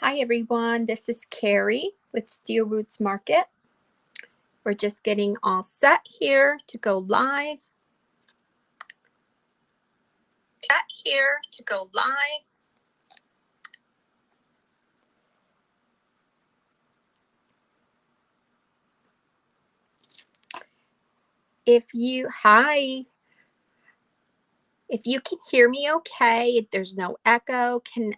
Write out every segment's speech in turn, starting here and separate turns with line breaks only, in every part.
Hi everyone, this is Carrie with Steel Roots Market. We're just getting all set here to go live. If you can hear me okay, if there's no echo, can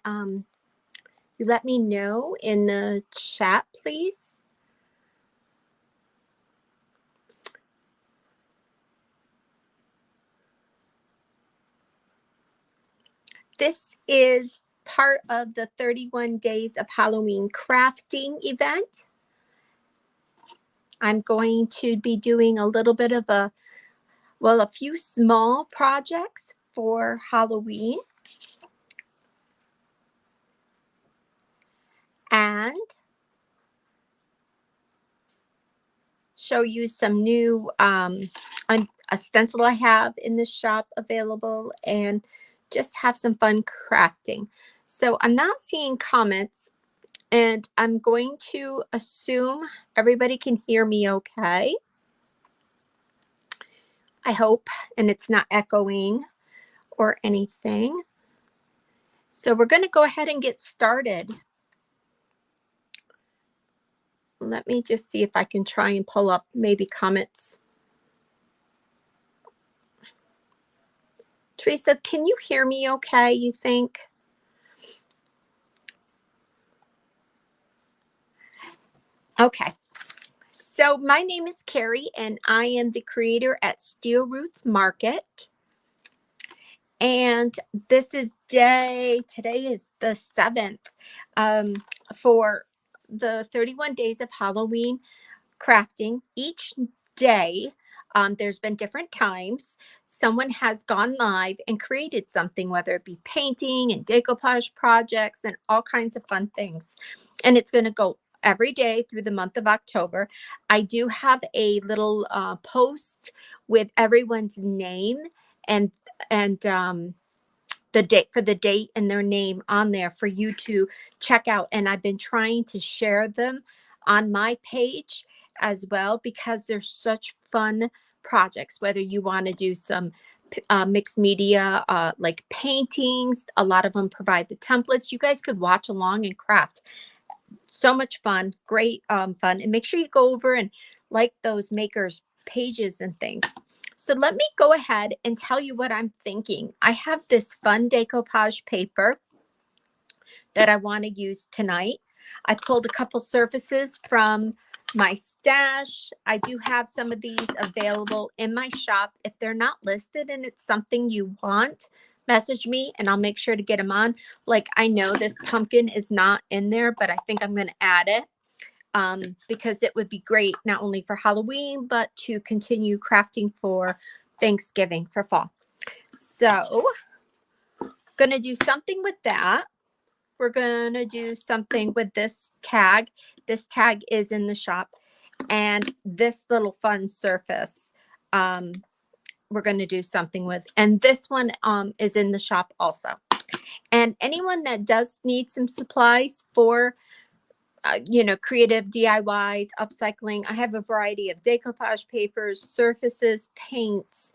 you let me know in the chat, please? This is part of the 31 Days of Halloween Crafting event. I'm going to be doing a little bit of a few small projects for Halloween. And show you some new a stencil I have in the shop available and just have some fun crafting. So I'm not seeing comments and I'm going to assume everybody can hear me okay. I hope, and it's not echoing or anything. So we're going to go ahead and get started. Let me just see if I can try and pull up maybe comments. Teresa, can you hear me okay, you think? Okay. So my name is Carrie and I am the creator at Steel Roots Market. And this is today is the 7th for the 31 days of Halloween crafting. Each day, there's been different times. Someone has gone live and created something, whether it be painting and decoupage projects and all kinds of fun things. And it's going to go every day through the month of October. I do have a little post with everyone's name and the date and their name on there for you to check out. And I've been trying to share them on my page as well because they're such fun projects, whether you want to do some mixed media like paintings. A lot of them provide the templates. You guys could watch along and craft. So much fun, great fun. And make sure you go over and like those makers pages and things. So let me go ahead and tell you what I'm thinking. I have this fun decoupage paper that I want to use tonight. I pulled a couple surfaces from my stash. I do have some of these available in my shop. If they're not listed and it's something you want, message me and I'll make sure to get them on. Like, I know this pumpkin is not in there, but I think I'm going to add it because it would be great not only for Halloween, but to continue crafting for Thanksgiving for fall. So going to do something with that. We're going to do something with this tag. This tag is in the shop. And this little fun surface we're going to do something with. And this one is in the shop also. And anyone that does need some supplies for creative DIYs, upcycling, I have a variety of decoupage papers, surfaces, paints,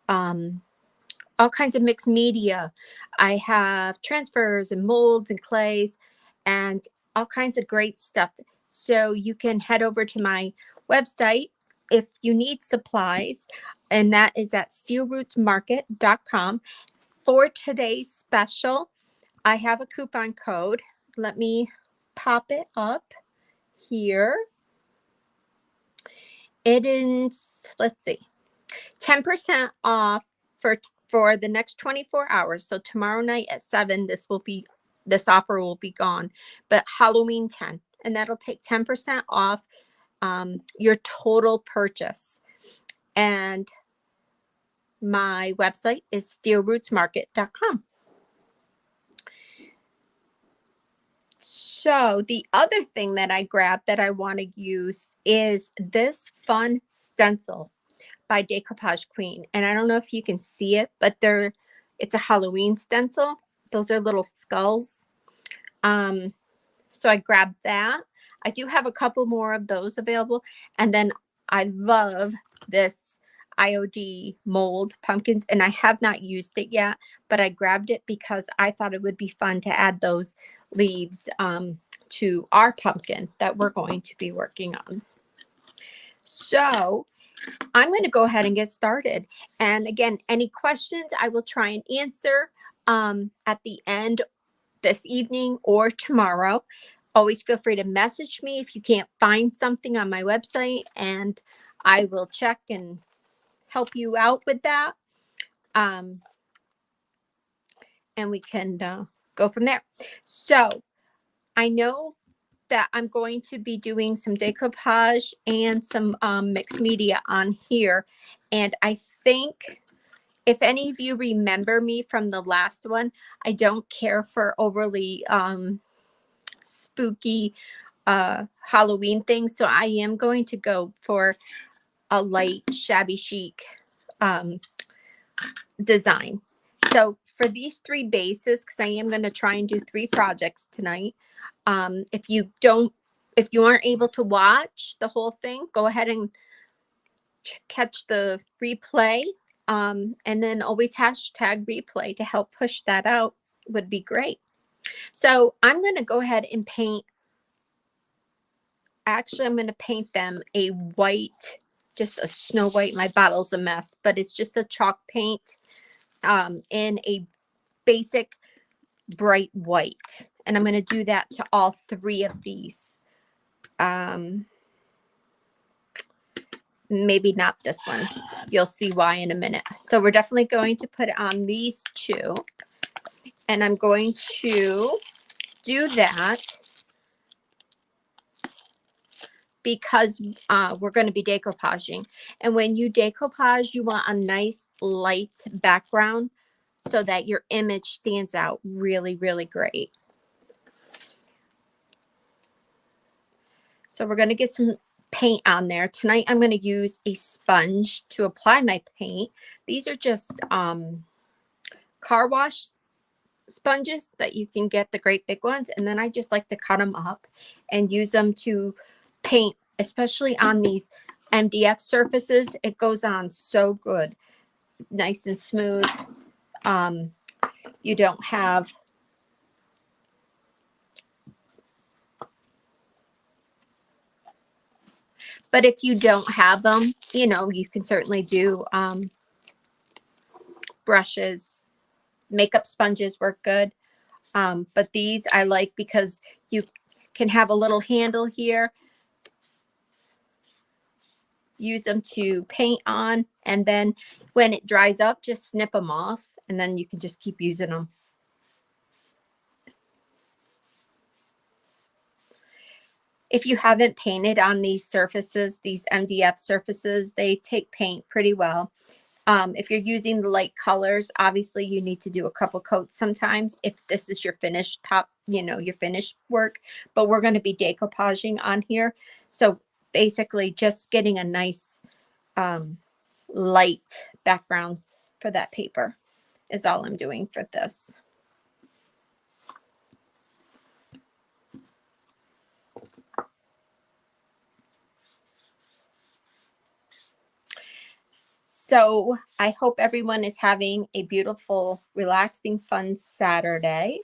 all kinds of mixed media. I have transfers and molds and clays and all kinds of great stuff. So you can head over to my website if you need supplies, and that is at steelrootsmarket.com. For today's special, I have a coupon code. Let me pop it up here. It is, let's see, 10% off for the next 24 hours. So tomorrow night at 7, this offer will be gone, but Halloween 10, and that'll take 10% off your total purchase. And my website is steelrootsmarket.com. So the other thing that I grabbed that I want to use is this fun stencil by Decoupage Queen. And I don't know if you can see it, but it's a Halloween stencil. Those are little skulls. So I grabbed that. I do have a couple more of those available. And then I love this IOD mold pumpkins, and I have not used it yet, but I grabbed it because I thought it would be fun to add those leaves to our pumpkin that we're going to be working on. So I'm going to go ahead and get started. And again, any questions I will try and answer at the end this evening or tomorrow. Always feel free to message me if you can't find something on my website, and I will check and help you out with that. And we can go from there. So I know that I'm going to be doing some decoupage and some mixed media on here. And I think if any of you remember me from the last one, I don't care for overly spooky Halloween things. So I am going to go for a light shabby chic design. So for these 3 bases, because I am going to try and do 3 projects tonight. If you aren't able to watch the whole thing, go ahead and catch the replay. And then always hashtag replay to help push that out would be great. So I'm going to go ahead and paint. Actually, I'm going to paint them a white, just a snow white. My bottle's a mess, but it's just a chalk paint in a basic bright white. And I'm going to do that to all 3 of these. Maybe not this one. You'll see why in a minute. So we're definitely going to put it on these 2. And I'm going to do that because we're going to be decoupaging. And when you decoupage, you want a nice light background so that your image stands out really, really great. So we're going to get some paint on there. Tonight I'm going to use a sponge to apply my paint. These are just car wash sponges that you can get, the great big ones. And then I just like to cut them up and use them to paint, especially on these MDF surfaces. It goes on so good. It's nice and smooth. You don't have but if you don't have them, you know, you can certainly do brushes. Makeup sponges work good. But these I like because you can have a little handle here. Use them to paint on, and then when it dries up, just snip them off, and then you can just keep using them. If you haven't painted on these surfaces, these MDF surfaces, they take paint pretty well. If you're using the light colors, obviously you need to do a couple coats sometimes if this is your finished top, you know, your finished work. But we're going to be decoupaging on here. So basically just getting a nice light background for that paper is all I'm doing for this. So I hope everyone is having a beautiful, relaxing, fun Saturday.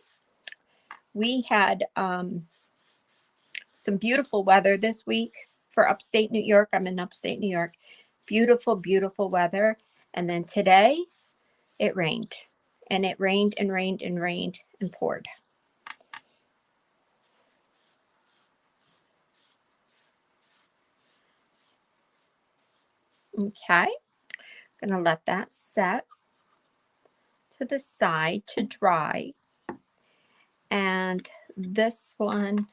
We had some beautiful weather this week for upstate New York. I'm in upstate New York. Beautiful, beautiful weather. And then today it rained. And it rained and rained and rained and poured. Okay. I'm going to let that set to the side to dry. And this one,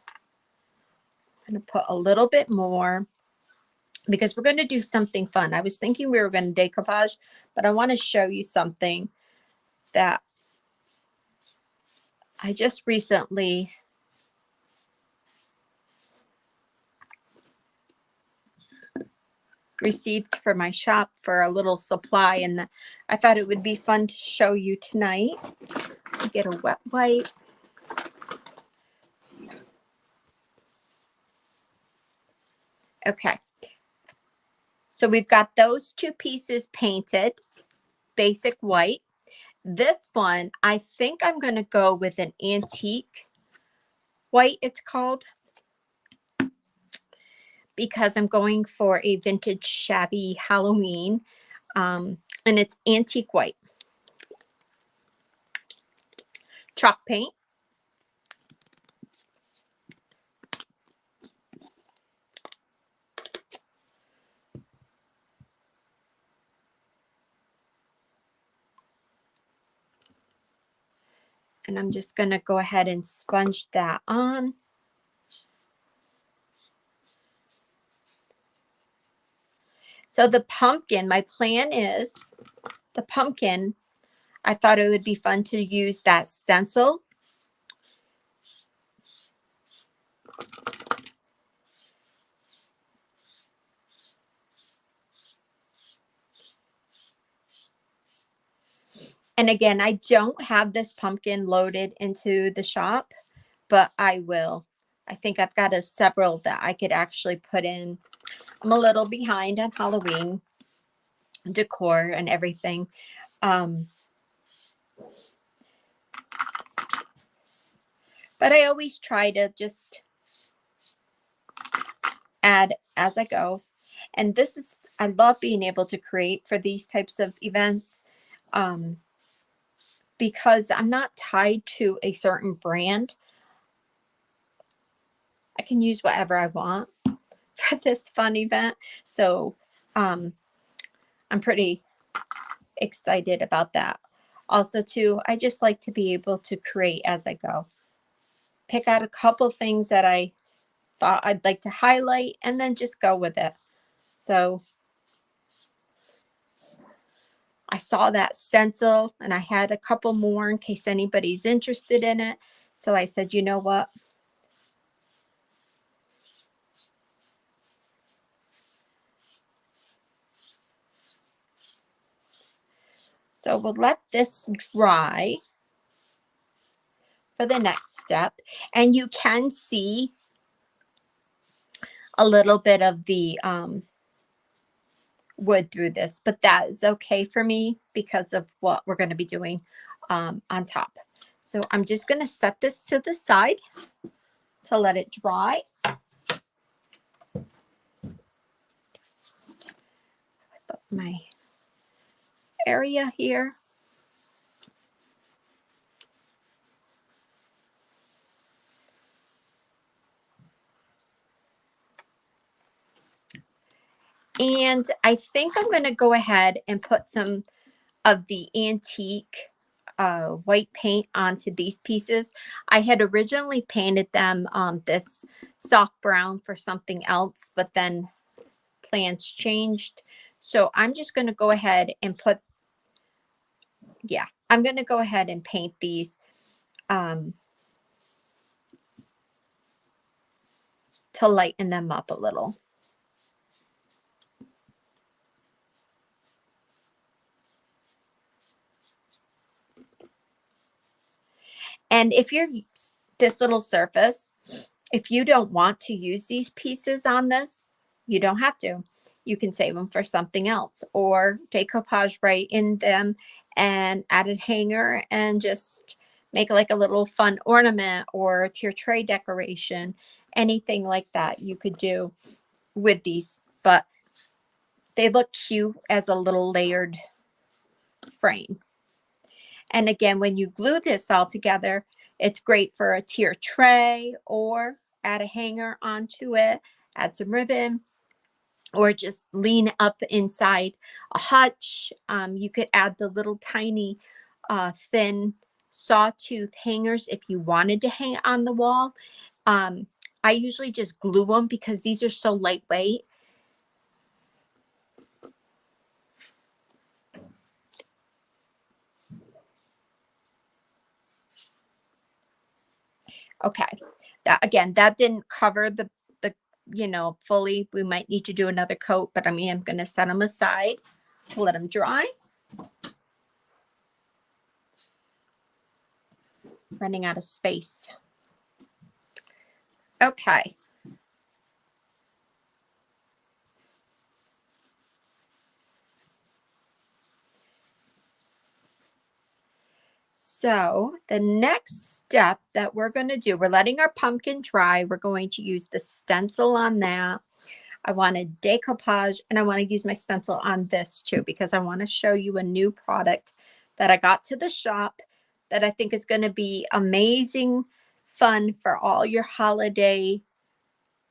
I'm going to put a little bit more because we're going to do something fun. I was thinking we were going to decoupage, but I want to show you something that I just recently received for my shop for a little supply, and I thought it would be fun to show you tonight. Get a wet wipe. Okay. So we've got those two pieces painted, basic white. This one, I think I'm going to go with an antique white, it's called, because I'm going for a vintage shabby Halloween, and it's antique white. Chalk paint. And I'm just going to go ahead and sponge that on. So the pumpkin, my plan is the pumpkin, I thought it would be fun to use that stencil. And again, I don't have this pumpkin loaded into the shop, but I will. I think I've got several that I could actually put in. I'm a little behind on Halloween decor and everything. But I always try to just add as I go. And this is, I love being able to create for these types of events, because I'm not tied to a certain brand. I can use whatever I want for this fun event. So I'm pretty excited about that. Also too, I just like to be able to create as I go. Pick out a couple things that I thought I'd like to highlight and then just go with it. So I saw that stencil and I had a couple more in case anybody's interested in it. So I said, you know what? So we'll let this dry for the next step. And you can see a little bit of the wood through this, but that is okay for me because of what we're going to be doing on top. So I'm just going to set this to the side to let it dry. Put my area here. And I think I'm going to go ahead and put some of the antique white paint onto these pieces. I had originally painted them this soft brown for something else, but then plans changed. So I'm just going to go ahead and put, yeah, I'm going to go ahead and paint these to lighten them up a little. And if you're this little surface, if you don't want to use these pieces on this, you don't have to. You can save them for something else or decoupage right in them and add a hanger and just make like a little fun ornament or to your tray decoration, anything like that you could do with these. But they look cute as a little layered frame. And again, when you glue this all together, it's great for a tier tray or add a hanger onto it, add some ribbon, or just lean up inside a hutch. You could add the little tiny thin sawtooth hangers if you wanted to hang on the wall. I usually just glue them because these are so lightweight. Okay, that again, that didn't cover the fully. We might need to do another coat, but I mean, I'm going to set them aside, let them dry. Running out of space. Okay. So the next step that we're going to do, we're letting our pumpkin dry. We're going to use the stencil on that. I want a decoupage, and I want to use my stencil on this too, because I want to show you a new product that I got to the shop that I think is going to be amazing fun for all your holiday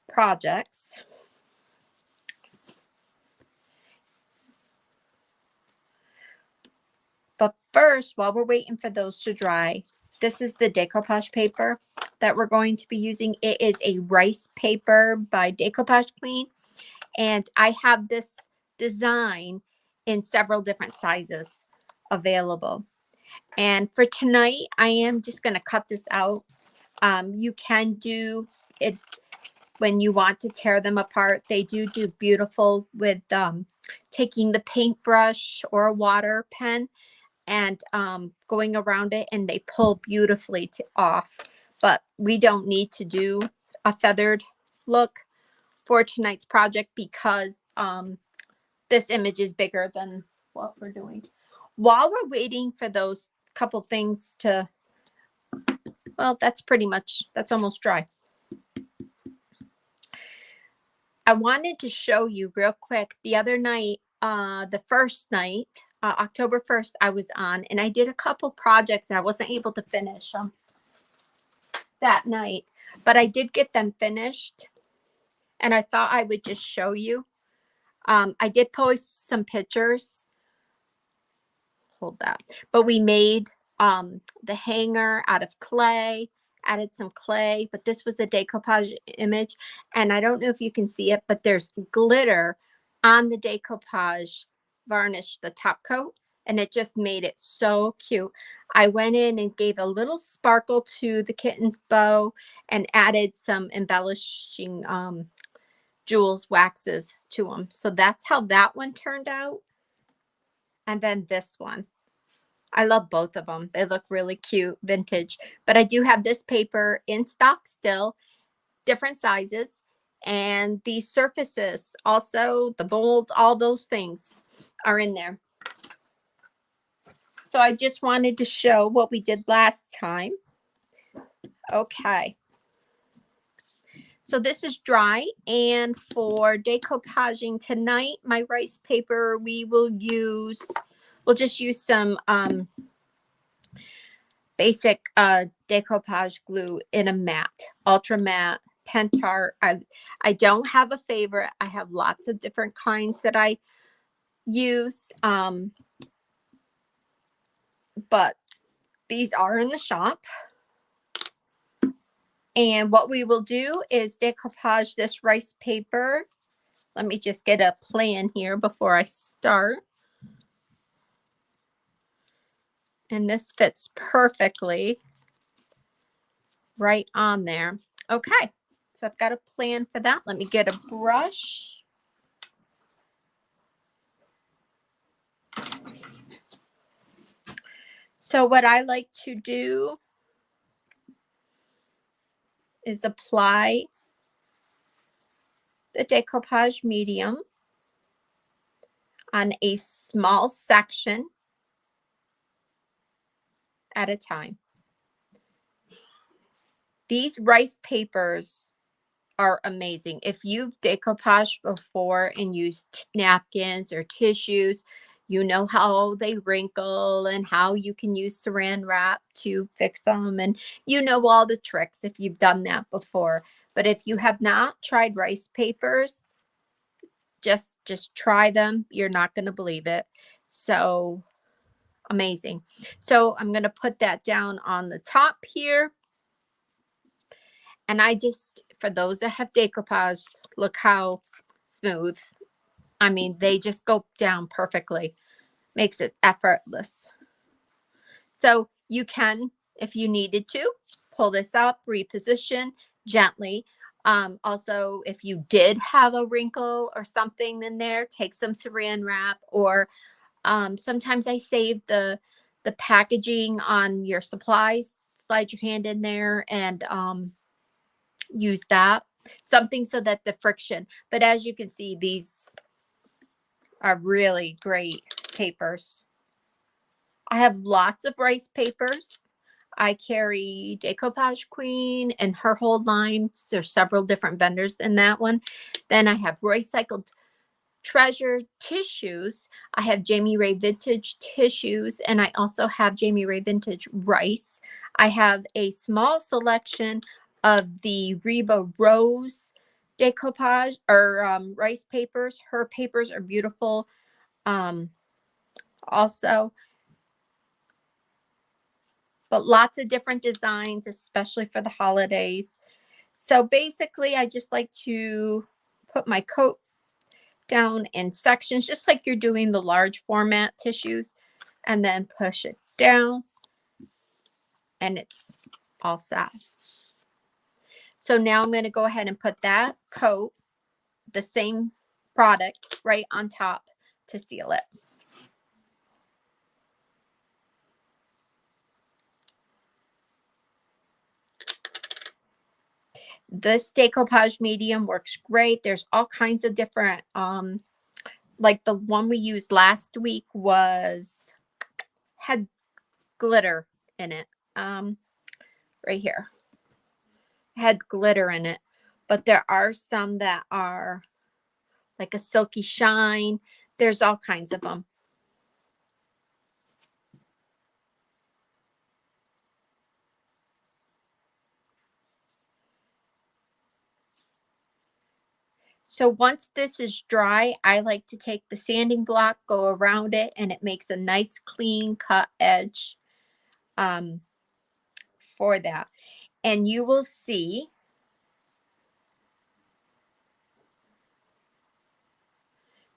projects. But first, while we're waiting for those to dry, this is the decoupage paper that we're going to be using. It is a rice paper by Decoupage Queen. And I have this design in several different sizes available. And for tonight, I am just going to cut this out. You can do it when you want to tear them apart. They do beautiful with taking the paintbrush or a water pen and going around it, and they pull beautifully off. But we don't need to do a feathered look for tonight's project because this image is bigger than what we're doing. While we're waiting for those couple things to, well, that's almost dry. I wanted to show you real quick the other night, the first night, October 1st, I was on, and I did a couple projects I wasn't able to finish that night, but I did get them finished, and I thought I would just show you. I did post some pictures. Hold that. But we made the hanger out of clay, added some clay, but this was the decoupage image. And I don't know if you can see it, but there's glitter on the decoupage varnish, the top coat, and it just made it so cute. I went in and gave a little sparkle to the kitten's bow and added some embellishing jewels, waxes to them. So that's how that one turned out. And then this one. I love both of them. They look really cute, vintage. But I do have this paper in stock still, different sizes. And these surfaces, also the mold, all those things are in there. So I just wanted to show what we did last time. Okay. So this is dry, and for decoupaging tonight, my rice paper, we'll just use some basic decoupage glue in a matte, ultra matte, Pentart. I don't have a favorite. I have lots of different kinds that I use, but these are in the shop. And what we will do is decoupage this rice paper. Let me just get a plan here before I start. And this fits perfectly right on there. Okay, so I've got a plan for that. Let me get a brush. So what I like to do is apply the decoupage medium on a small section at a time. These rice papers are amazing. If you've decoupaged before and used napkins or tissues, you know how they wrinkle and how you can use saran wrap to fix them. And you know all the tricks if you've done that before. But if you have not tried rice papers, just try them. You're not going to believe it. So amazing. So I'm going to put that down on the top here. And I just, for those that have decoupaged, look how smooth. I mean, they just go down perfectly. Makes it effortless. So you can, if you needed to, pull this up, reposition gently. Also, if you did have a wrinkle or something in there, take some saran wrap, or sometimes I save the packaging on your supplies. Slide your hand in there and use that. Something so that the friction. But as you can see, these are really great papers. I have lots of rice papers. I carry Decoupage Queen and her whole line. There's several different vendors in that one. Then I have Recycled Treasure tissues. I have Jamie Ray Vintage tissues, and I also have Jamie Ray Vintage rice. I have a small selection of the Reba Rose decoupage or rice papers. Her papers are beautiful. Also, but lots of different designs, especially for the holidays. So basically, I just like to put my coat down in sections, just like you're doing the large format tissues, and then push it down, and it's all set. So now I'm going to go ahead and put that coat, the same product, right on top to seal it. This decoupage medium works great. There's all kinds of different, like the one we used last week had glitter in it. Right here. Had glitter in it. But there are some that are like a silky shine. There's all kinds of them. So once this is dry, I like to take the sanding block, go around it, and it makes a nice clean cut edge for that. And you will see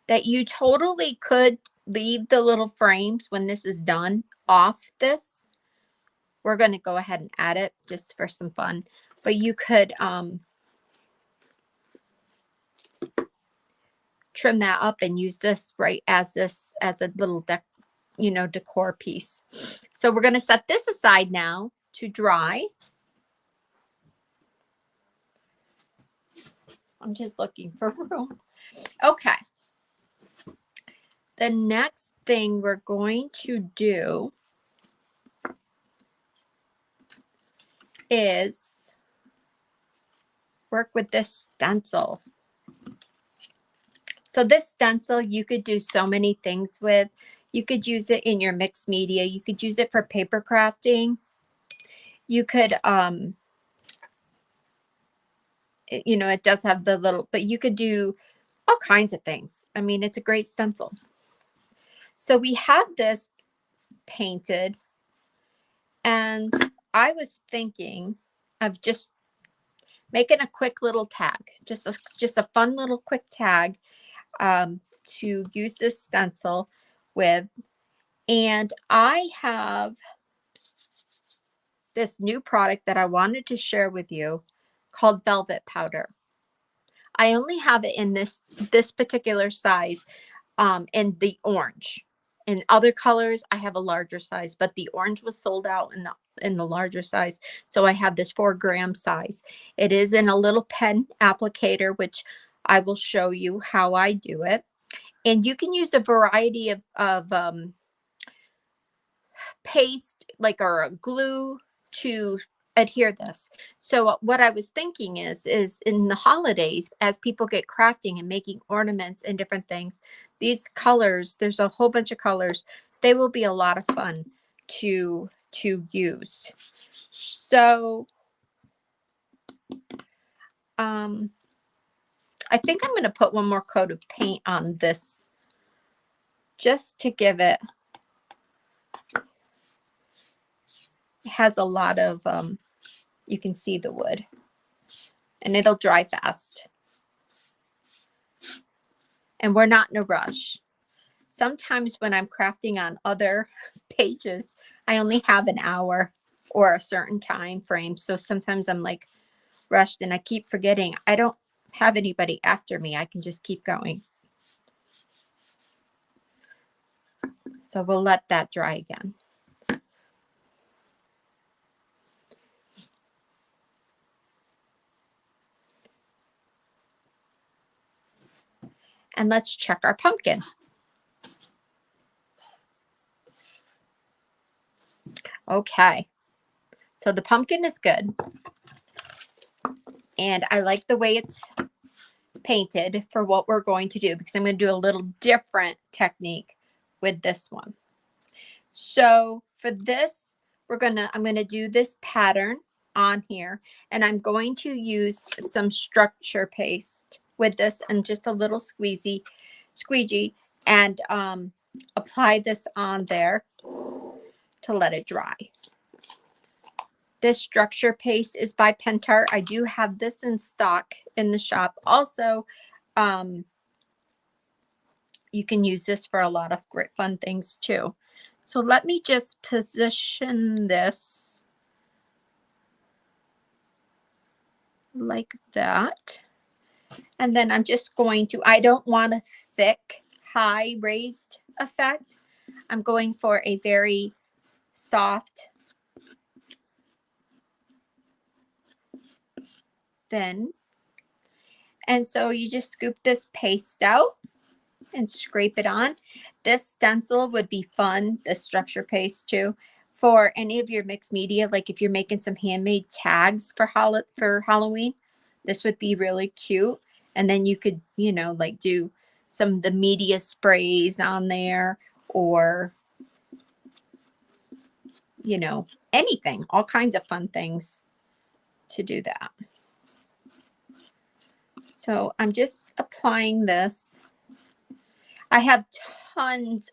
that you totally could leave the little frames when this is done off this. We're going to go ahead and add it just for some fun. But you could trim that up and use this right as a little decor piece. So we're going to set this aside now to dry. I'm just looking for room. Okay. The next thing we're going to do is work with this stencil. So this stencil, you could do so many things with. You could use it in your mixed media. You could use it for paper crafting. You could, it does have the little, but you could do all kinds of things. I mean, it's a great stencil. So we have this painted, and I was thinking of just making a quick little tag, just a fun little quick tag to use this stencil with. And I have this new product that I wanted to share with you called Velvet Powder. I only have it in this particular size, in the orange. In other colors, I have a larger size, but the orange was sold out in the larger size. So I have this 4-gram size. It is in a little pen applicator, which I will show you how I do it. And you can use a variety of paste, like, or a glue to adhere this. So what I was thinking is in the holidays, as people get crafting and making ornaments and different things, these colors, there's a whole bunch of colors, they will be a lot of fun to use. So I think I'm going to put one more coat of paint on this just to give it has a lot of you can see the wood, and it'll dry fast, and we're not in a rush. Sometimes when I'm crafting on other pages, I only have an hour or a certain time frame, so sometimes I'm like rushed, and I keep forgetting I don't have anybody after me. I can just keep going. So we'll let that dry again. And let's check our pumpkin. Okay, so the pumpkin is good. And I like the way it's painted for what we're going to do, because I'm going to do a little different technique with this one. So for this, I'm going to do this pattern on here, and I'm going to use some structure paste with this and just a little squeegee, and apply this on there to let it dry. This structure paste is by Pentart. I do have this in stock in the shop. Also, you can use this for a lot of great fun things too. So let me just position this like that. And then I'm just going to, I don't want a thick, high raised effect. I'm going for a very soft, thin. And so you just scoop this paste out and scrape it on. This stencil would be fun, this structure paste too, for any of your mixed media. Like if you're making some handmade tags for Halloween, this would be really cute. And then you could, you know, like do some of the media sprays on there, or, you know, anything, all kinds of fun things to do that. So I'm just applying this. I have tons,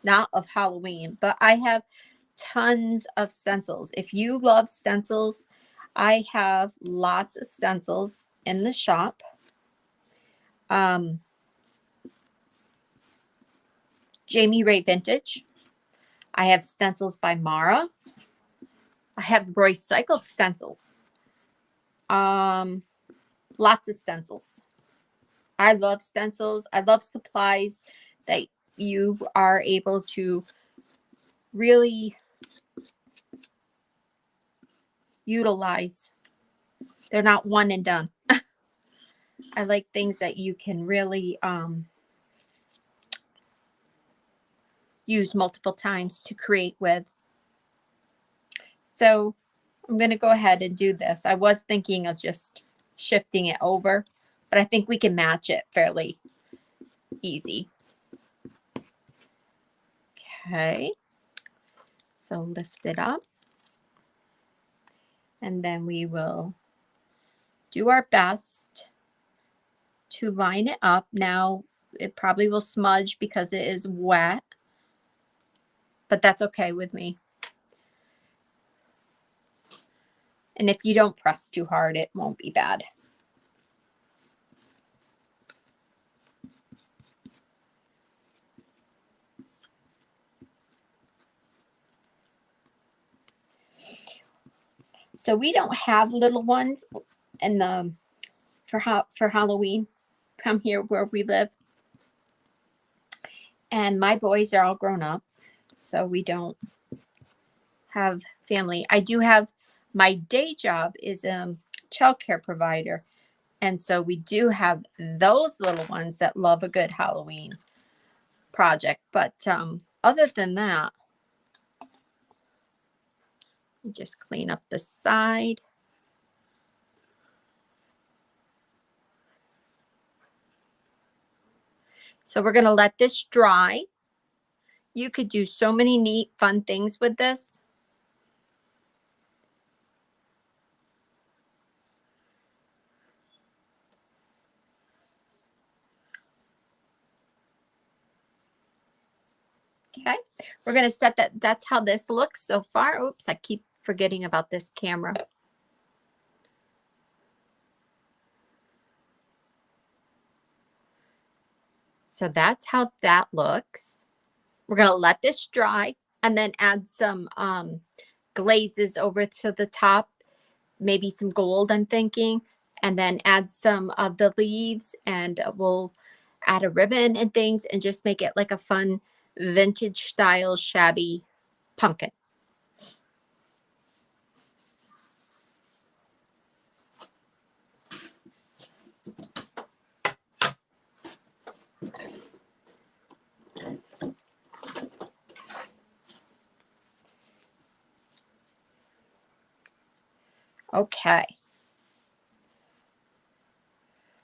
not of Halloween, but I have tons of stencils. If you love stencils, I have lots of stencils in the shop. Jamie Ray Vintage. I have stencils by Mara. I have recycled stencils. Lots of stencils. I love stencils. I love supplies that you are able to really utilize. They're not one and done. I like things that you can really use multiple times to create with. So I'm going to go ahead and do this. I was thinking of just shifting it over, but I think we can match it fairly easy. Okay. So lift it up. And then we will do our best to line it up. Now, it probably will smudge because it is wet, but that's okay with me. And if you don't press too hard, it won't be bad. So we don't have little ones in the for Halloween. Come here where we live. And my boys are all grown up, so we don't have family. I do have, my day job is a childcare provider. And so we do have those little ones that love a good Halloween project. But other than that, just clean up the side. So we're going to let this dry. You could do so many neat, fun things with this. Okay, we're going to set that. That's how this looks so far. Oops, I keep forgetting about this camera. So that's how that looks. We're going to let this dry and then add some glazes over to the top, maybe some gold, I'm thinking, and then add some of the leaves, and we'll add a ribbon and things and just make it like a fun vintage style shabby pumpkin. Okay.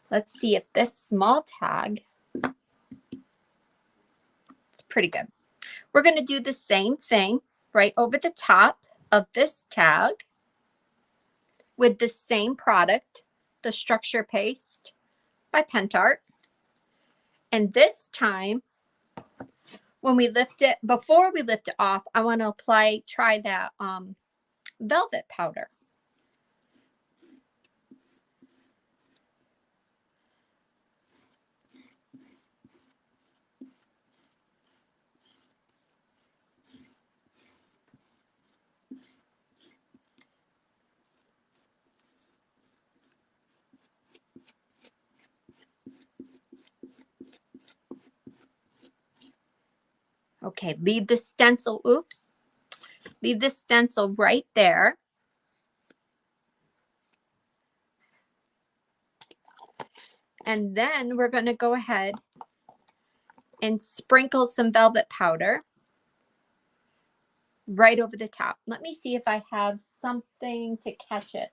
Let's see if this small tag, it's pretty good. We're going to do the same thing right over the top of this tag with the same product, the Structure Paste by Pentart. And this time, when we lift it, before we lift it off, I want to try that velvet powder. Okay, leave the stencil, leave the stencil right there. And then we're going to go ahead and sprinkle some velvet powder right over the top. Let me see if I have something to catch it.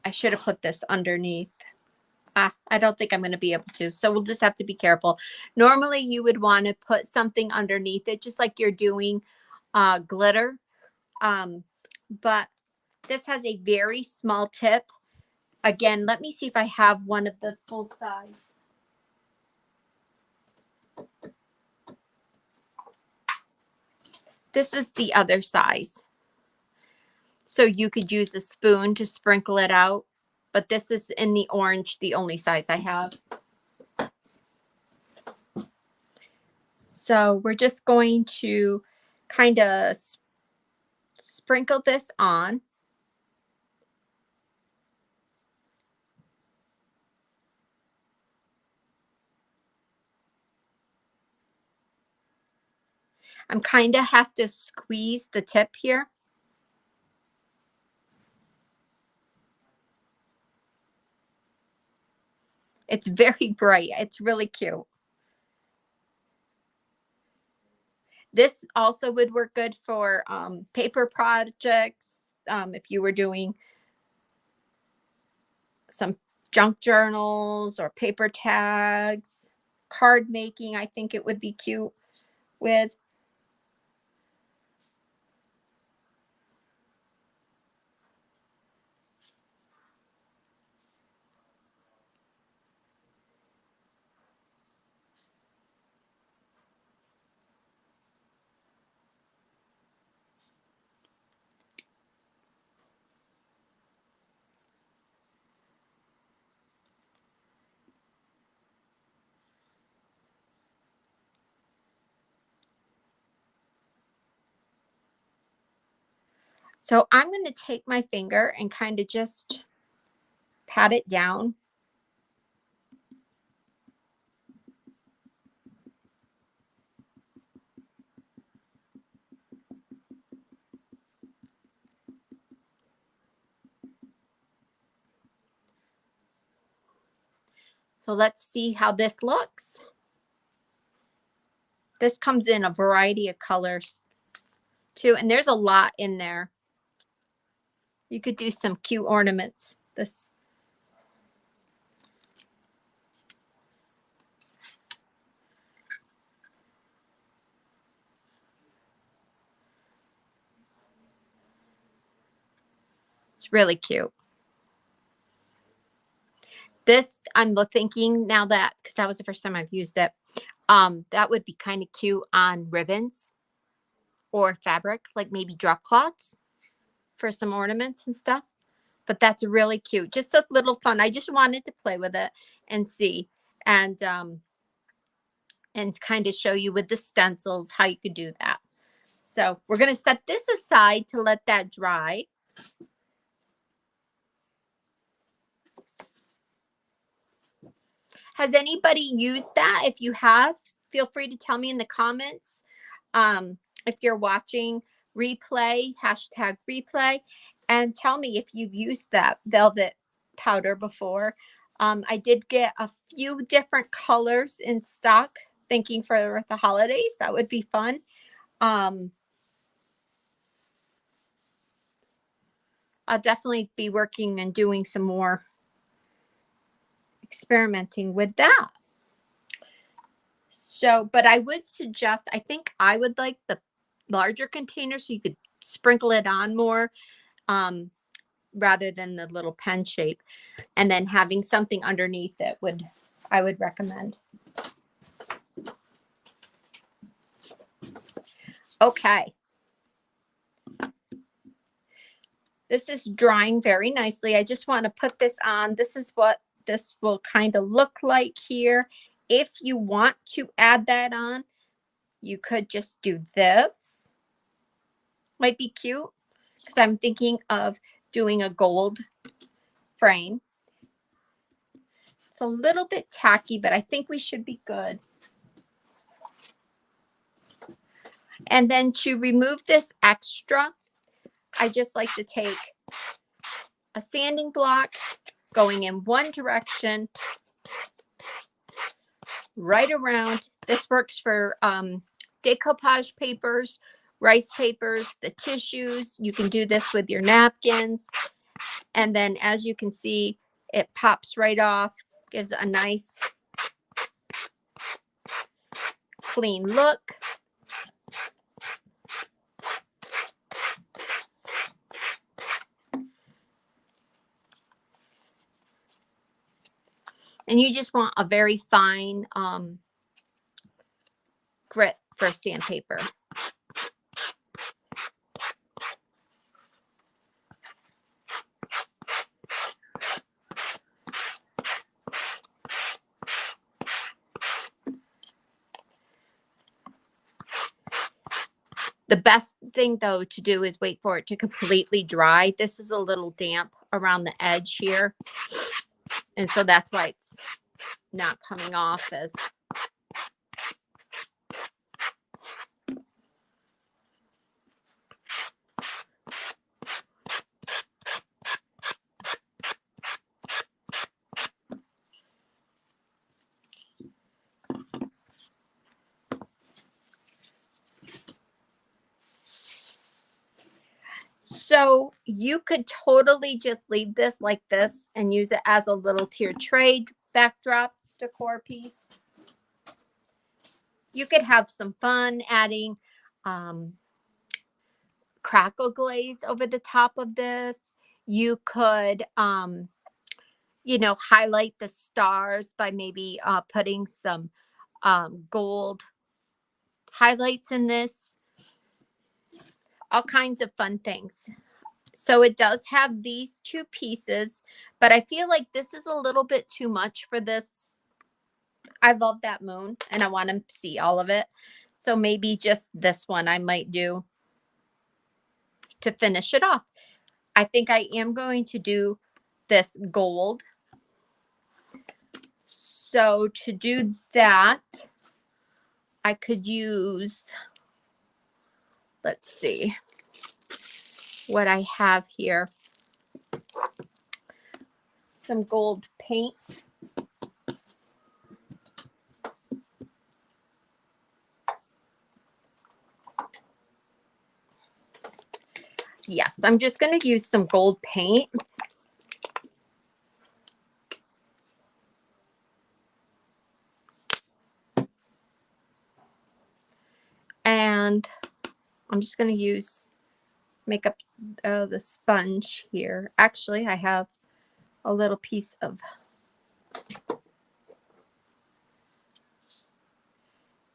I should have put this underneath. I don't think I'm going to be able to. So we'll just have to be careful. Normally you would want to put something underneath it, just like you're doing glitter. But this has a very small tip. Again, let me see if I have one of the full size. This is the other size. So you could use a spoon to sprinkle it out. But this is in the orange, the only size I have. So we're just going to kind of sprinkle this on. I'm kind of have to squeeze the tip here. It's very bright. It's really cute. This also would work good for paper projects. If you were doing some junk journals or paper tags, card making, I think it would be cute with. So I'm going to take my finger and kind of just pat it down. So let's see how this looks. This comes in a variety of colors too, and there's a lot in there. You could do some cute ornaments. This. It's really cute. This, I'm thinking now that, because that was the first time I've used it, that would be kind of cute on ribbons or fabric, like maybe drop cloths for some ornaments and stuff. But that's really cute. Just a little fun. I just wanted to play with it and see, and kind of show you with the stencils how you could do that. So we're going to set this aside to let that dry. Has anybody used that? If you have, feel free to tell me in the comments. If you're watching replay, #replay, and tell me if you've used that velvet powder before. I did get a few different colors in stock, thinking for the holidays. That would be fun. I'll definitely be working and doing some more experimenting with that. So, but I would suggest, I think I would like the larger container so you could sprinkle it on more, um, rather than the little pen shape. And then having something underneath it I would recommend. Okay. This is drying very nicely. I just want to put this on. This is what this will kind of look like here. If you want to add that on, you could just do this. Might be cute because I'm thinking of doing a gold frame. It's a little bit tacky, but I think we should be good. And then to remove this extra, I just like to take a sanding block going in one direction, right around. This works for decoupage papers, rice papers, the tissues. You can do this with your napkins. And then as you can see, it pops right off, gives a nice clean look. And you just want a very fine grit for sandpaper. The best thing though to do is wait for it to completely dry. This is a little damp around the edge here. And so that's why it's not coming off as so you could totally just leave this like this and use it as a little tiered tray backdrop decor piece. You could have some fun adding crackle glaze over the top of this. You could highlight the stars by maybe putting some gold highlights in this. All kinds of fun things. So it does have these two pieces, but I feel like this is a little bit too much for this. I love that moon and I want to see all of it. So maybe just this one I might do to finish it off. I think I am going to do this gold. So to do that, I could use, let's see what I have here. Some gold paint. Yes, I'm just going to use some gold paint. And I'm just going to make up the sponge here. Actually, I have a little piece of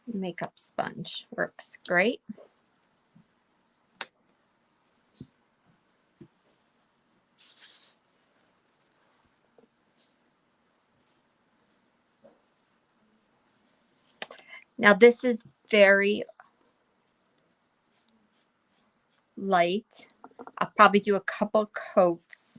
makeup sponge. Works great. Now this is very light. I'll probably do a couple coats.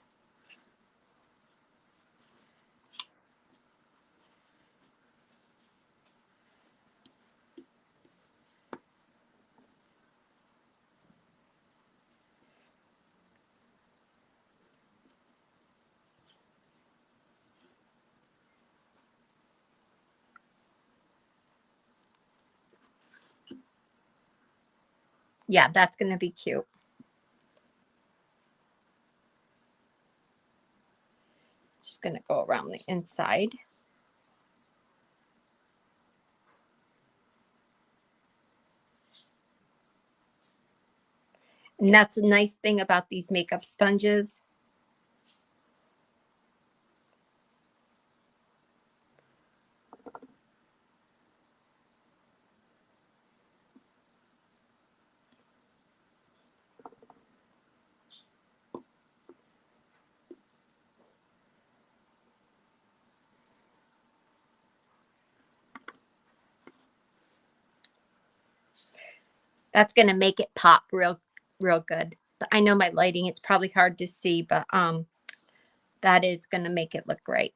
Yeah, that's going to be cute. Just going to go around the inside. And that's a nice thing about these makeup sponges. That's going to make it pop real good. I know my lighting, it's probably hard to see, but that is going to make it look great.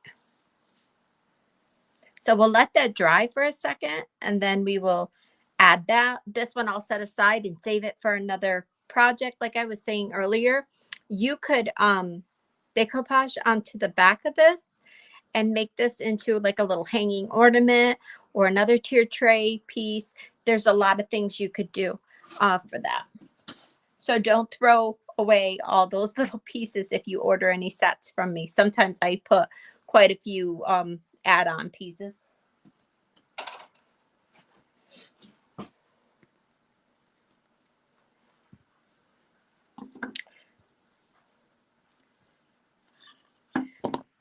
So we'll let that dry for a second, and then we will add that. This one I'll set aside and save it for another project. Like I was saying earlier, you could decoupage onto the back of this and make this into like a little hanging ornament or another tier tray piece. There's a lot of things you could do for that. So don't throw away all those little pieces if you order any sets from me. Sometimes I put quite a few add-on pieces.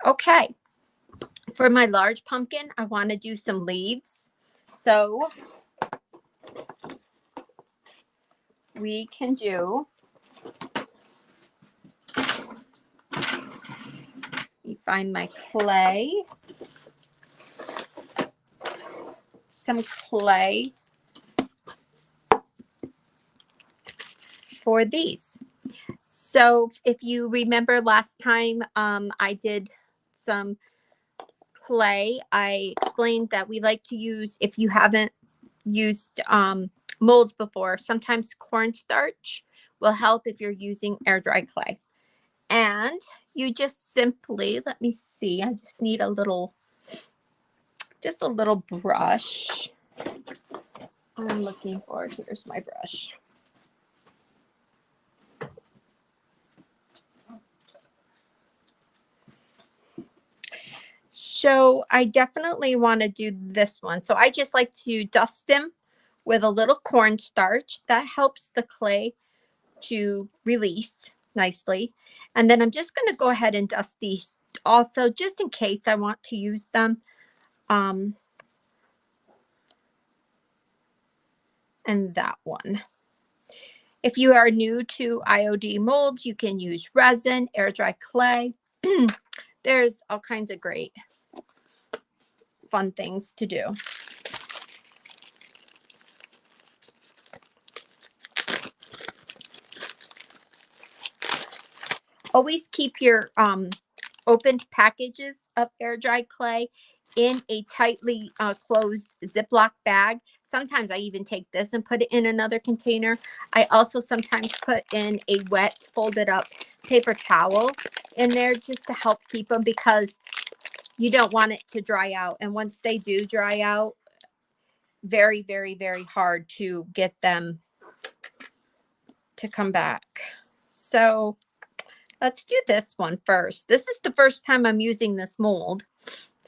Okay, for my large pumpkin, I want to do some leaves. So we can do, you find my clay, some clay for these. So if you remember last time I did some clay, I explained that we like to use, if you haven't used molds before, sometimes cornstarch will help if you're using air dry clay. And you just simply, let me see, I just need a little, just a little brush. I'm looking for, here's my brush. So I definitely want to do this one. So I just like to dust them with a little cornstarch. That helps the clay to release nicely. And then I'm just going to go ahead and dust these also, just in case I want to use them. And that one. If you are new to IOD molds, you can use resin, air dry clay. There's all kinds of great fun things to do. Always keep your opened packages of air dry clay in a tightly closed Ziploc bag. Sometimes I even take this and put it in another container. I also sometimes put in a wet, folded up paper towel in there just to help keep them, because you don't want it to dry out. And once they do dry out, very, very, very hard to get them to come back. So let's do this one first. This is the first time I'm using this mold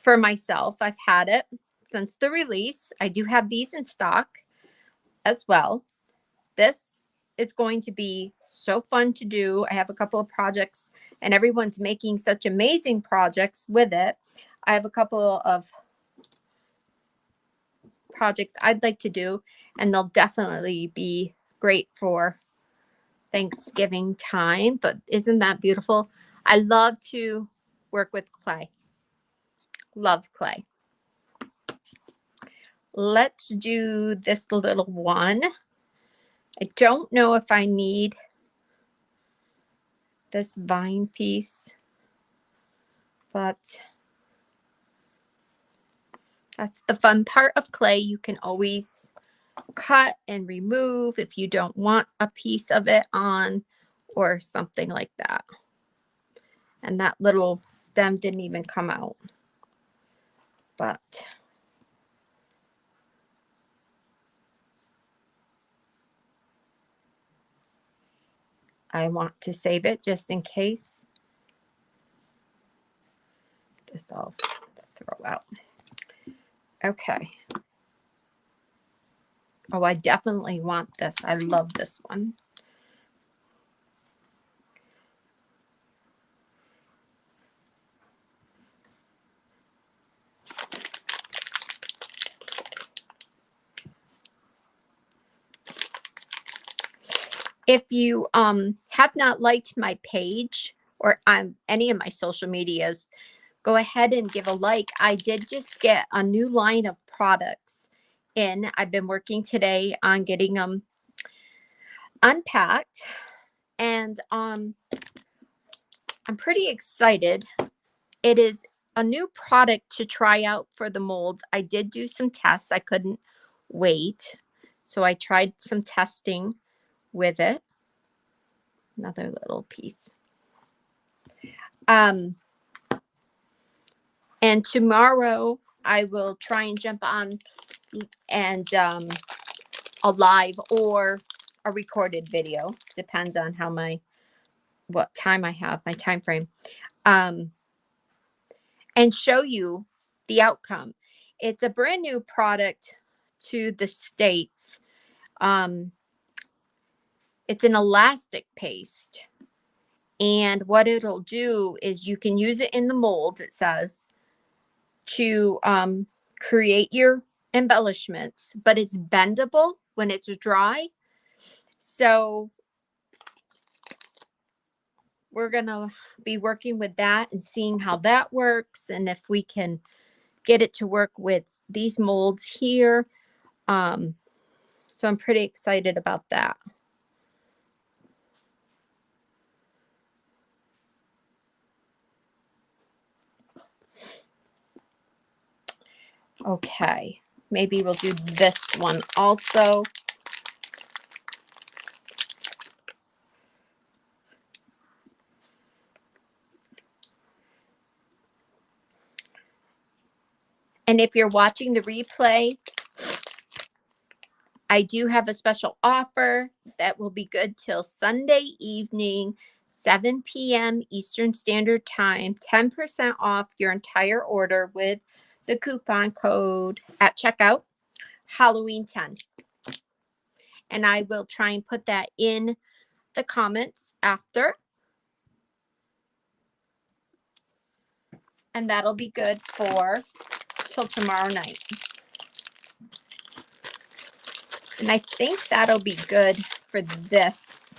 for myself. I've had it since the release. I do have these in stock as well. This is going to be so fun to do. I have a couple of projects and everyone's making such amazing projects with it. I have a couple of projects I'd like to do, and they'll definitely be great for Thanksgiving time. But isn't that beautiful? I love to work with clay. Love clay. Let's do this little one. I don't know if I need this vine piece, but that's the fun part of clay. You can always cut and remove if you don't want a piece of it on or something like that. And that little stem didn't even come out. But I want to save it just in case. This I'll throw out. Okay. Oh, I definitely want this. I love this one. If you have not liked my page or any of my social medias, go ahead and give a like. I did just get a new line of products in. I've been working today on getting them unpacked, and I'm pretty excited. It is a new product to try out for the molds. I did do some tests. I couldn't wait. So I tried some testing with it. Another little piece. And tomorrow I will try and jump on and a live or a recorded video. Depends on how what time I have, my time frame. And show you the outcome. It's a brand new product to the States. It's an elastic paste. And what it'll do is you can use it in the molds, it says, to create your embellishments, but it's bendable when it's dry. So we're going to be working with that and seeing how that works, and if we can get it to work with these molds here. So I'm pretty excited about that. Okay, maybe we'll do this one also. And if you're watching the replay, I do have a special offer that will be good till Sunday evening, 7 p.m. Eastern Standard Time, 10% off your entire order with the coupon code at checkout, Halloween 10. And I will try and put that in the comments after. And that'll be good for till tomorrow night. And I think that'll be good for this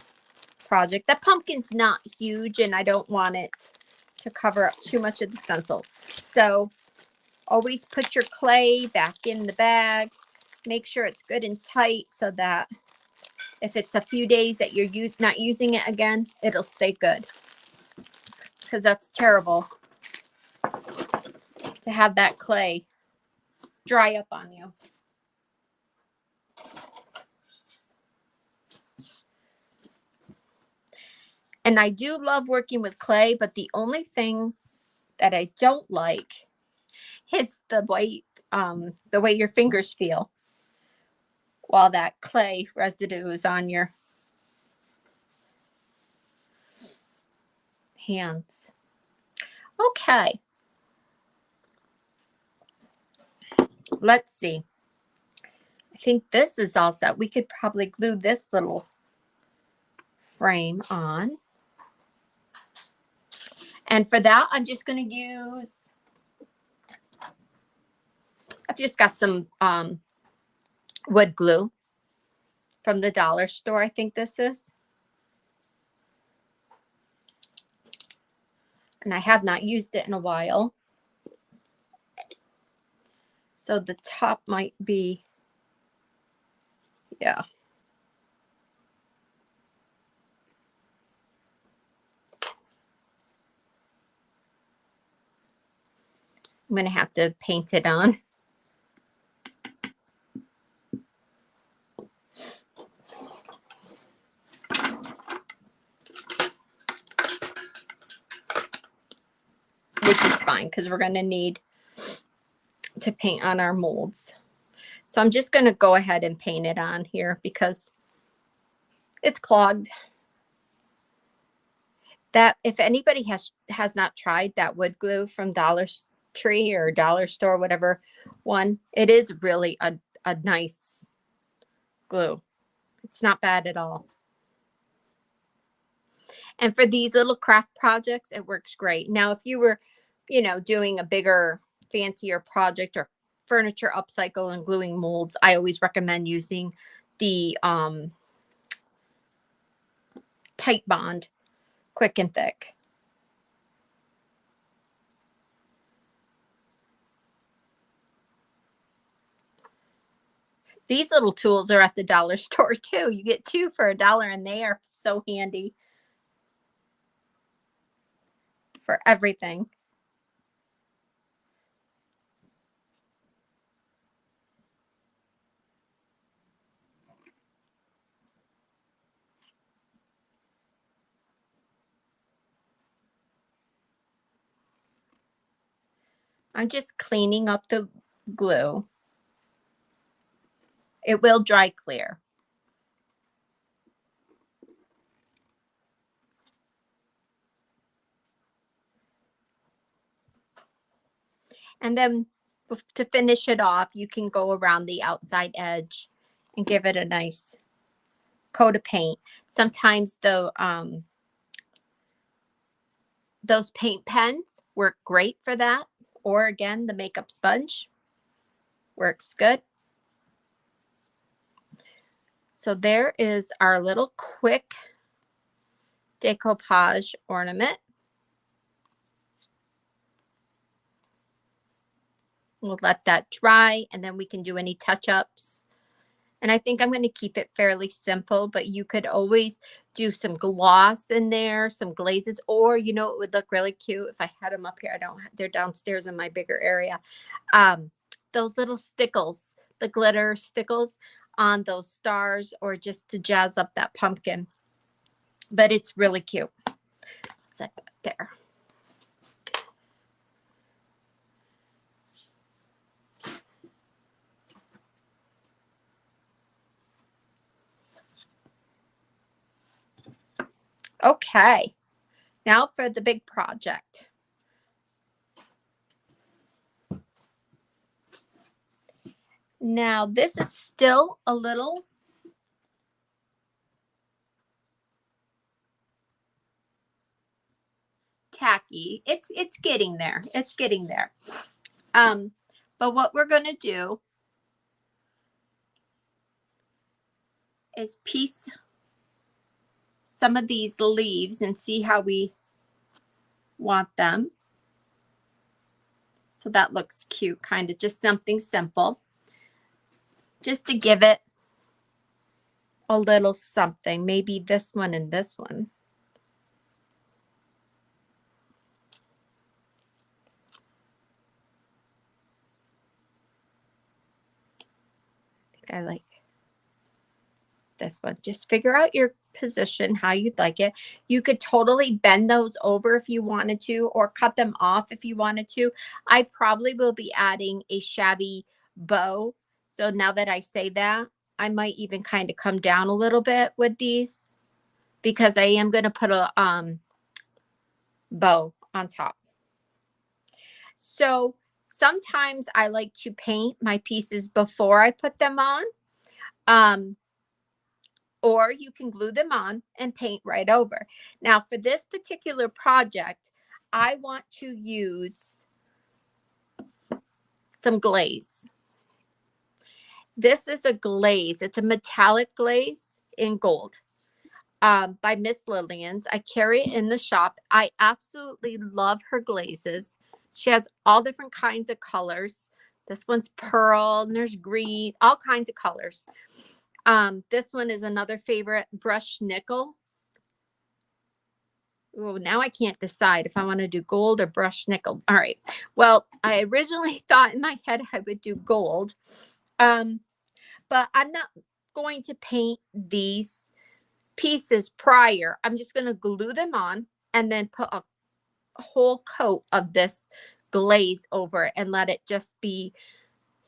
project. The pumpkin's not huge, and I don't want it to cover up too much of the stencil. So always put your clay back in the bag. Make sure it's good and tight so that if it's a few days that you're not using it again, it'll stay good. Because that's terrible to have that clay dry up on you. And I do love working with clay, but the only thing that I don't like is the way your fingers feel while that clay residue is on your hands. Okay. Let's see. I think this is all set. We could probably glue this little frame on. And for that, I'm just going to use, I've just got some wood glue from the dollar store. I think this is. And I have not used it in a while. So the top might be, yeah. I'm going to have to paint it on. Which is fine because we're going to need to paint on our molds. So I'm just going to go ahead and paint it on here because it's clogged. That if anybody has not tried that wood glue from Dollar Tree or Dollar Store, whatever one, it is really a nice glue. It's not bad at all. And for these little craft projects, it works great. Now, if you were, doing a bigger, fancier project or furniture upcycle and gluing molds, I always recommend using the Titebond Quick and Thick. These little tools are at the dollar store too. You get 2 for $1 and they are so handy for everything. I'm just cleaning up the glue. It will dry clear. And then to finish it off, you can go around the outside edge and give it a nice coat of paint. Sometimes those paint pens work great for that. Or again, the makeup sponge works good. So there is our little quick decoupage ornament. We'll let that dry and then we can do any touch-ups. And I think I'm going to keep it fairly simple, but you could always do some gloss in there, some glazes, or it would look really cute if I had them up here. I don't have, they're downstairs in my bigger area. Those little stickles, the glitter stickles on those stars, or just to jazz up that pumpkin. But it's really cute. I'll set that there. Okay, now for the big project. Now this is still a little tacky. It's getting there. It's getting there. But what we're going to do is piece some of these leaves and see how we want them. So that looks cute, kind of just something simple. Just to give it a little something. Maybe this one and this one. I like this one. Just figure out your position, how you'd like it. You could totally bend those over if you wanted to, or cut them off if you wanted to. I probably will be adding a shabby bow. So now that I say that, I might even kind of come down a little bit with these because I am going to put a bow on top. So sometimes I like to paint my pieces before I put them on. Or you can glue them on and paint right over. Now for this particular project, I want to use some glaze. This is a glaze. It's a metallic glaze in gold by Miss Lillian's. I carry it in the shop. I absolutely love her glazes. She has all different kinds of colors. This one's pearl and there's green, all kinds of colors. This one is another favorite, brushed nickel. Oh, now I can't decide if I want to do gold or brushed nickel. All right. Well, I originally thought in my head I would do gold. But I'm not going to paint these pieces prior. I'm just going to glue them on and then put a whole coat of this glaze over it and let it just be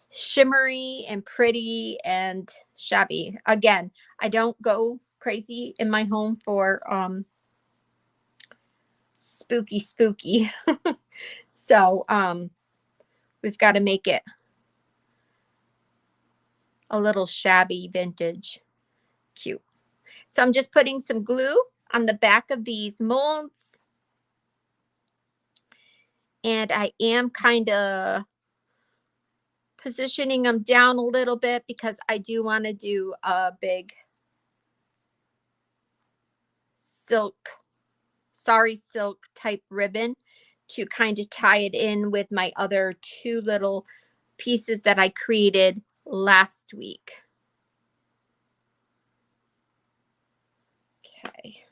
shimmery and pretty and shabby. Again, I don't go crazy in my home for spooky, spooky. So we've got to make it a little shabby vintage cute. So I'm just putting some glue on the back of these molds. And I am kind of positioning them down a little bit because I do want to do a big silk type ribbon to kind of tie it in with my other two little pieces that I created last week. Okay.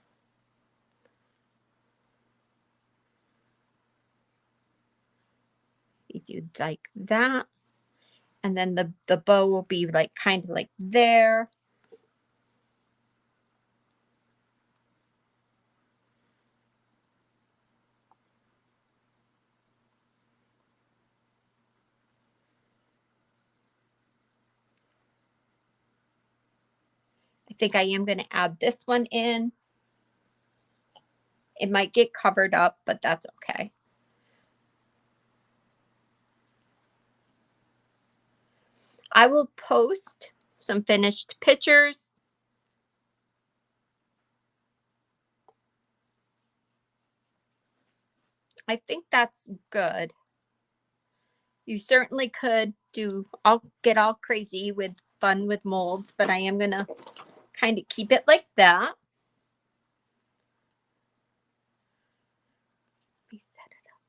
You do like that. And then the bow will be like kind of like there. I think I am going to add this one in. It might get covered up, but that's okay. I will post some finished pictures. I think that's good. You certainly could get all crazy with fun with molds, but I am going to kind of keep it like that. Let me set it up.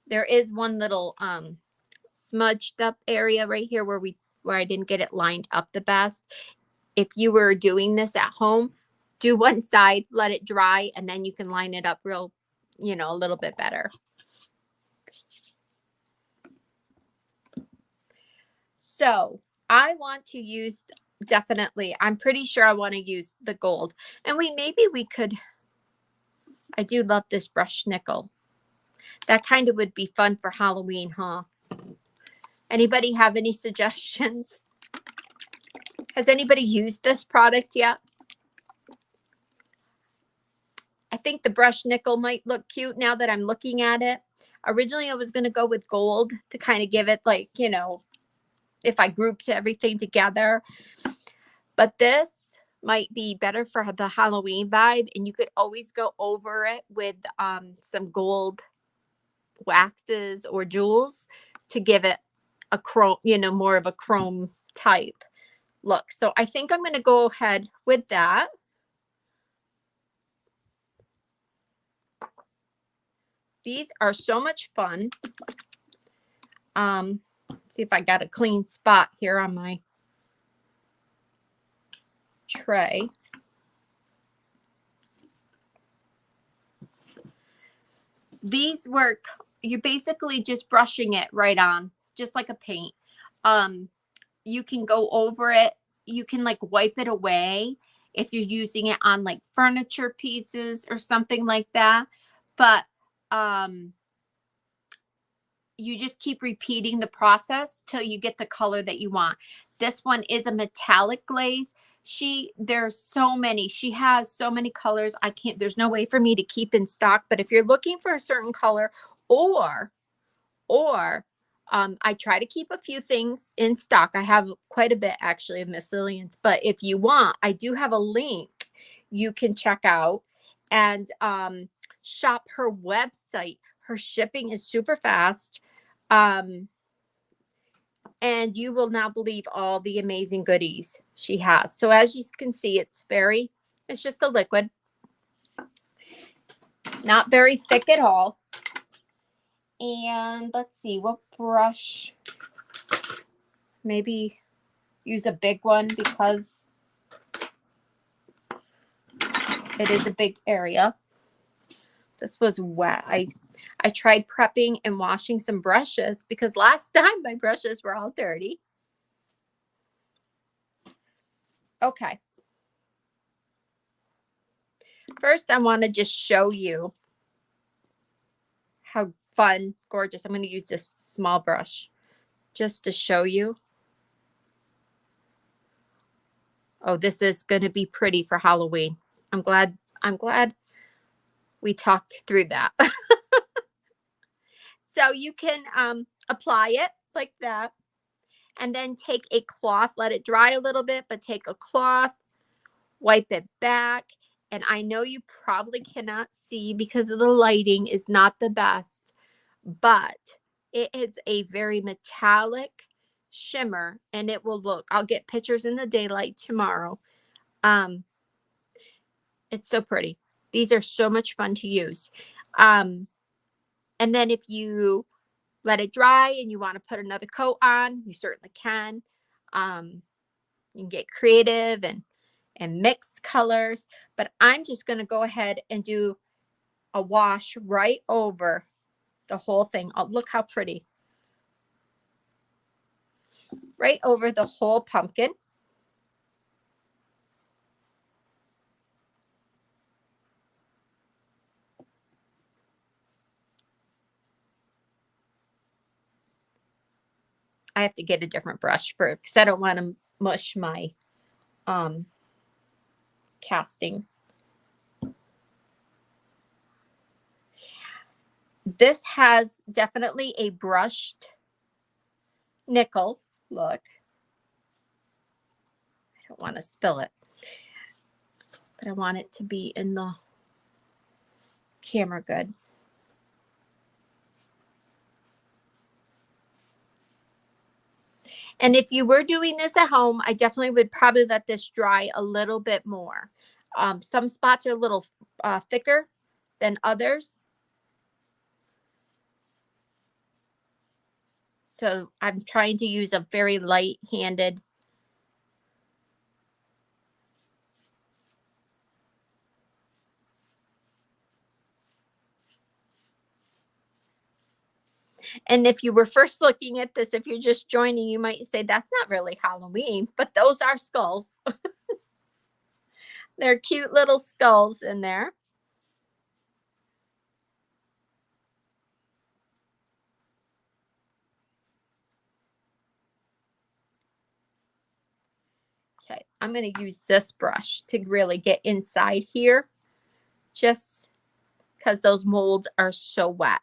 There is one little smudged up area right here where I didn't get it lined up the best. If you were doing this at home, do one side, let it dry, and then you can line it up real, a little bit better. So I want to use, definitely, I'm pretty sure I want to use the gold. And maybe we could, I do love this brushed nickel. That kind of would be fun for Halloween, huh? Anybody have any suggestions? Has anybody used this product yet? I think the brushed nickel might look cute now that I'm looking at it. Originally, I was going to go with gold to kind of give it like, if I grouped everything together. But this might be better for the Halloween vibe. And you could always go over it with some gold waxes or jewels to give it a chrome, more of a chrome type look. So I think I'm going to go ahead with that. These are so much fun. See if I got a clean spot here on my tray. These work, you're basically just brushing it right on, just like a paint. You can go over it. You can like wipe it away if you're using it on like furniture pieces or something like that. But you just keep repeating the process till you get the color that you want. This one is a metallic glaze. There's so many. She has so many colors. There's no way for me to keep in stock. But if you're looking for a certain color, or I try to keep a few things in stock. I have quite a bit actually of miscellaneous. But if you want, I do have a link you can check out and shop her website. Her shipping is super fast. And you will not believe all the amazing goodies she has. So as you can see, it's just a liquid. Not very thick at all. And let's see, what brush? Maybe use a big one because it is a big area. This was wet. I tried prepping and washing some brushes because last time my brushes were all dirty. Okay. First, I want to just show you how fun, gorgeous. I'm going to use this small brush just to show you. Oh, this is going to be pretty for Halloween. I'm glad we talked through that. So you can apply it like that, and then take a cloth, let it dry a little bit, but take a cloth, wipe it back. And I know you probably cannot see because of the lighting is not the best, but it is a very metallic shimmer, and it will look, I'll get pictures in the daylight tomorrow. It's so pretty. These are so much fun to use. And then if you let it dry and you want to put another coat on, you certainly can. You can get creative and mix colors, but I'm just going to go ahead and do a wash right over the whole thing. Oh, look how pretty. Right over the whole pumpkin. I have to get a different brush for because I don't want to mush my castings. This has definitely a brushed nickel look. I don't want to spill it, but I want it to be in the camera good. And if you were doing this at home, I definitely would probably let this dry a little bit more. Some spots are a little thicker than others. So I'm trying to use a very light-handed. And if you were first looking at this, if you're just joining, you might say, that's not really Halloween, but those are skulls. They're cute little skulls in there. Okay, I'm going to use this brush to really get inside here, just because those molds are so wet.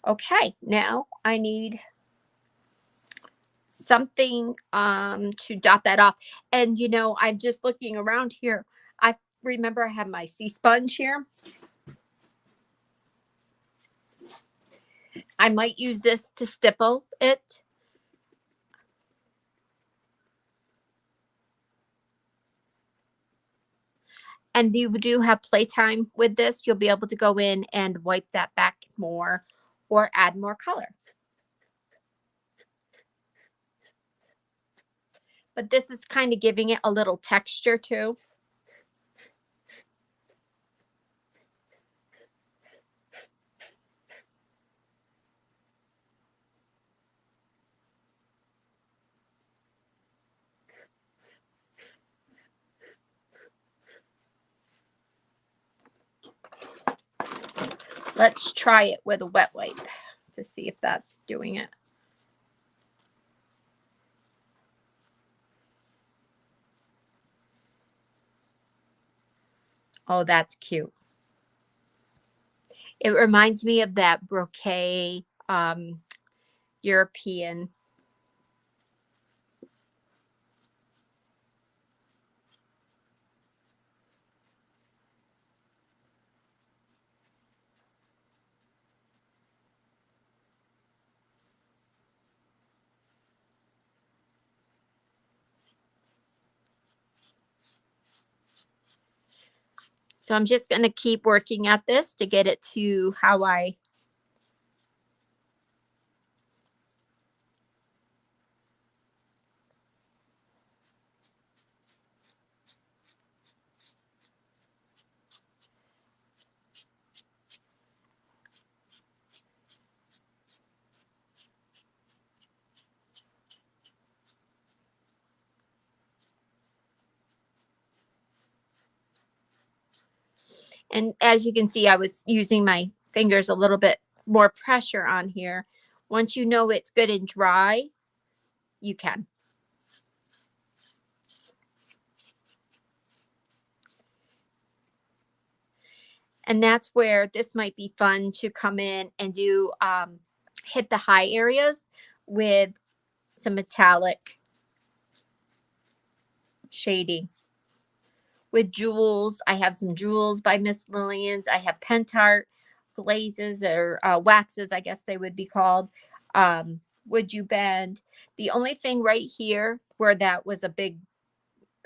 Okay, now I need something to dot that off. And you know, I'm just looking around here. I remember I have my sea sponge here. I might use this to stipple it. And you do have playtime with this. You'll be able to go in and wipe that back more or add more color. But this is kind of giving it a little texture too. Let's try it with a wet wipe to see if that's doing it. Oh, that's cute. It reminds me of that brocade European. So I'm just going to keep working at this to get it to how I and as you can see, I was using my fingers a little bit more pressure on here. Once you know it's good and dry, you can. And that's where this might be fun to come in and do hit the high areas with some metallic shading. With jewels, I have some jewels by Miss Lillian's. I have Pentart glazes or waxes, I guess they would be called. Would You Bend? The only thing right here where that was a big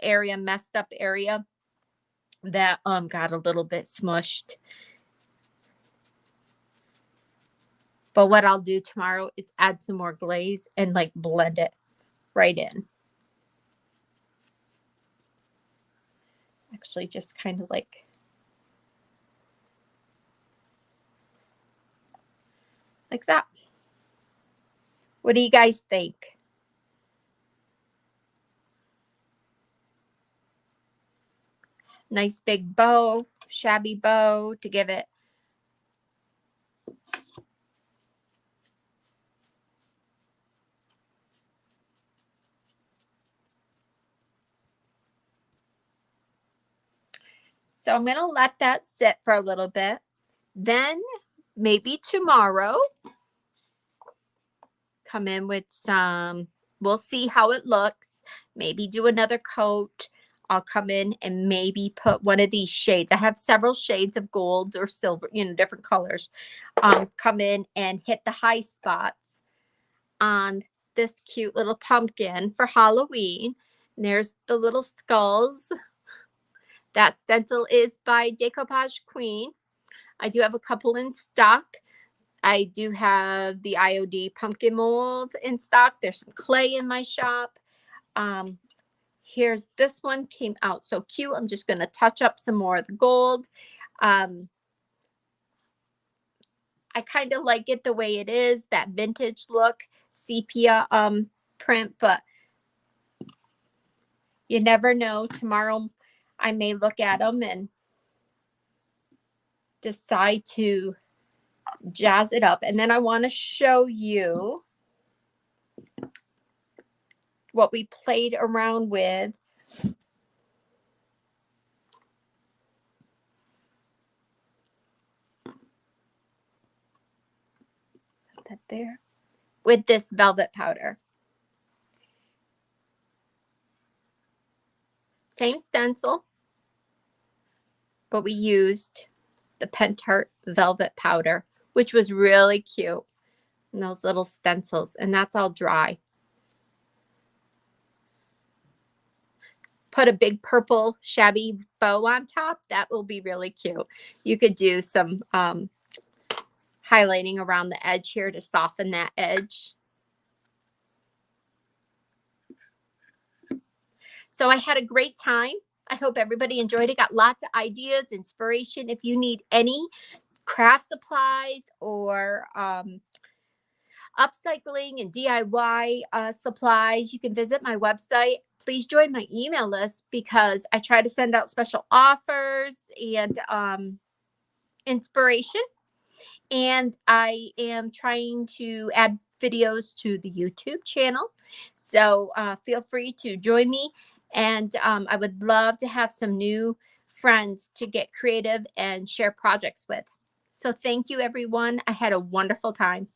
area, messed up area, that got a little bit smushed. But what I'll do tomorrow is add some more glaze and like blend it right in. Actually, just kind of like that. What do you guys think? Nice big bow, shabby bow to give it. So I'm going to let that sit for a little bit. Then maybe tomorrow, come in with some, we'll see how it looks. Maybe do another coat. I'll come in and maybe put one of these shades. I have several shades of gold or silver, different colors. Come in and hit the high spots on this cute little pumpkin for Halloween. And there's the little skulls. That stencil is by Decoupage Queen. I do have a couple in stock. I do have the IOD pumpkin mold in stock. There's some clay in my shop. Here's this one, came out so cute. I'm just going to touch up some more of the gold. I kind of like it the way it is, that vintage look, sepia print, but you never know. Tomorrow I may look at them and decide to jazz it up. And then I want to show you what we played around with. Put that there. With this velvet powder. Same stencil, but we used the Pentart velvet powder, which was really cute. And those little stencils, and that's all dry. Put a big purple shabby bow on top. That will be really cute. You could do some highlighting around the edge here to soften that edge. So I had a great time. I hope everybody enjoyed it. Got lots of ideas, inspiration. If you need any craft supplies or upcycling and DIY supplies, you can visit my website. Please join my email list because I try to send out special offers and inspiration. And I am trying to add videos to the YouTube channel. So feel free to join me. And I would love to have some new friends to get creative and share projects with. So thank you, everyone. I had a wonderful time.